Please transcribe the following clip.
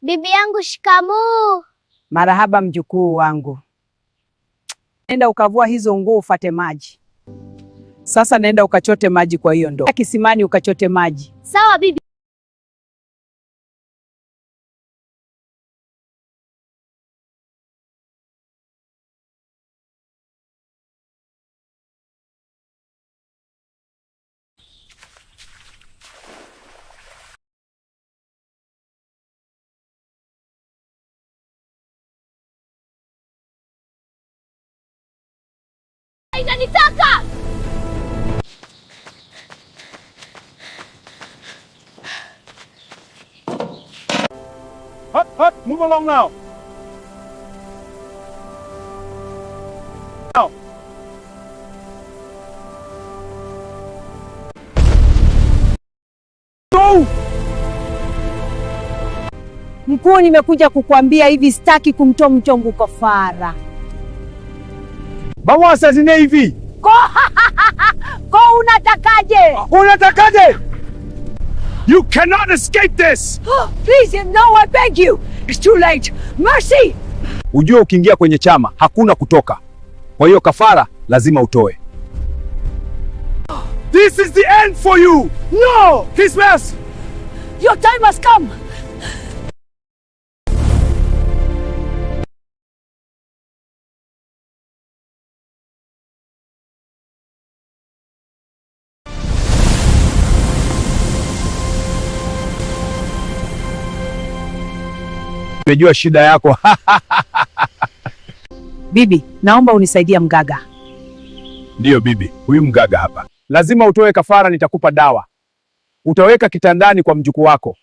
Bibi yangu, shikamoo. Marahaba mjukuu wangu. Nenda ukavua hizo nguo ufate maji. Sasa nenda ukachote maji kwa hiyo ndoo. Kisimani ukachote maji. Sawa bibi. Inanitaka. Hut, move along now. Now. Go! Mkuu, nimekuja kukuambia hivi, sitaki kumtoa mchongo kafara. Bawa assassine hivi. Ko unatakaje? Unatakaje? You cannot escape this. Please, no, I beg you. It's too late. Mercy. Ujue ukiingia kwenye chama hakuna kutoka. Kwa hiyo kafara lazima utoe. This is the end for you. No, Christmas. Your time has come. Nimejua shida yako. Bibi, naomba unisaidia mgaga. Ndiyo bibi, huyu mgaga hapa. Lazima utoe kafara, nitakupa dawa. Utaweka kitandani kwa mjukuu wako.